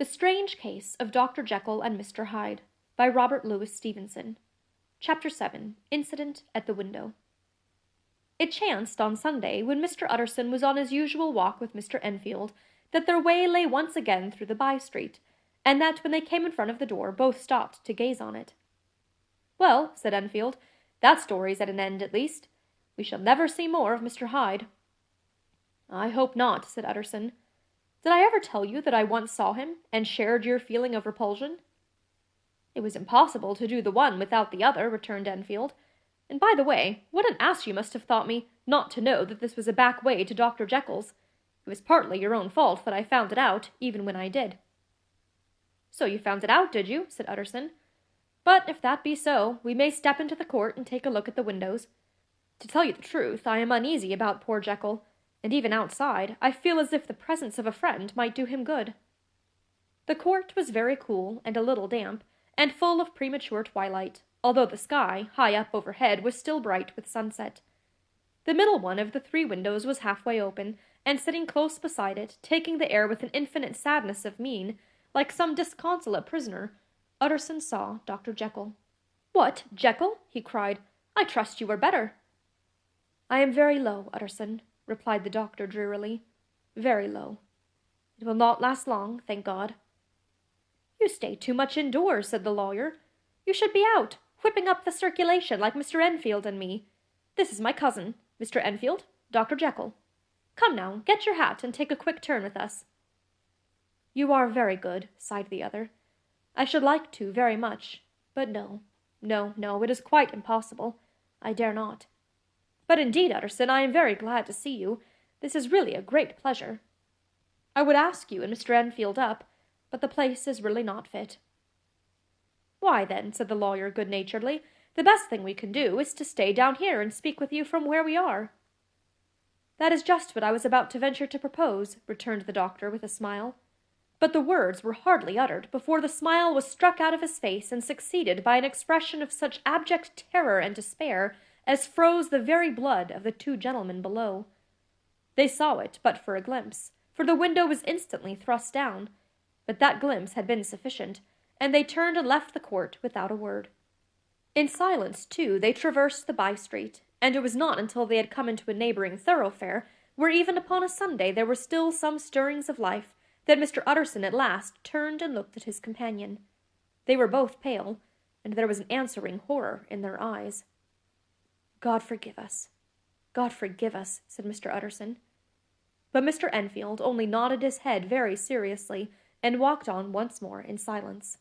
The Strange Case of Dr. Jekyll and Mr. Hyde, by Robert Louis Stevenson. Chapter 7. Incident at the Window. It chanced on Sunday, when Mr. Utterson was on his usual walk with Mr. Enfield, that their way lay once again through the by-street, and that when they came in front of the door both stopped to gaze on it. "Well," said Enfield, "that story's at an end, at least. We shall never see more of Mr. Hyde." "I hope not," said Utterson. "Did I ever tell you that I once saw him, and shared your feeling of repulsion?" "It was impossible to do the one without the other," returned Enfield. "And by the way, what an ass you must have thought me, not to know that this was a back way to Dr. Jekyll's. It was partly your own fault that I found it out, even when I did." "So you found it out, did you?" said Utterson. "But if that be so, we may step into the court and take a look at the windows. To tell you the truth, I am uneasy about poor Jekyll, and even outside, I feel as if the presence of a friend might do him good." The court was very cool and a little damp, and full of premature twilight, although the sky, high up overhead, was still bright with sunset. The middle one of the three windows was halfway open, and sitting close beside it, taking the air with an infinite sadness of mien, like some disconsolate prisoner, Utterson saw Dr. Jekyll. "What, Jekyll?" he cried. "I trust you were better." "I am very low, Utterson," replied the doctor drearily. "Very low. It will not last long, thank God." "You stay too much indoors," said the lawyer. "You should be out, whipping up the circulation like Mr. Enfield and me. This is my cousin, Mr. Enfield, Dr. Jekyll. Come now, get your hat and take a quick turn with us." "You are very good," sighed the other. "I should like to, very much. But no, it is quite impossible. I dare not. But indeed, Utterson, I am very glad to see you. This is really a great pleasure. I would ask you and Mr. Enfield up, but the place is really not fit." "Why, then," said the lawyer good-naturedly, "the best thing we can do is to stay down here and speak with you from where we are." "That is just what I was about to venture to propose," returned the doctor with a smile. But the words were hardly uttered before the smile was struck out of his face and succeeded by an expression of such abject terror and despair as froze the very blood of the two gentlemen below. They saw it but for a glimpse, for the window was instantly thrust down, but that glimpse had been sufficient, and they turned and left the court without a word. In silence, too, they traversed the by-street, and it was not until they had come into a neighboring thoroughfare, where even upon a Sunday there were still some stirrings of life, that Mr. Utterson at last turned and looked at his companion. They were both pale, and there was an answering horror in their eyes. "God forgive us! God forgive us!" said Mr. Utterson. But Mr. Enfield only nodded his head very seriously, and walked on once more in silence.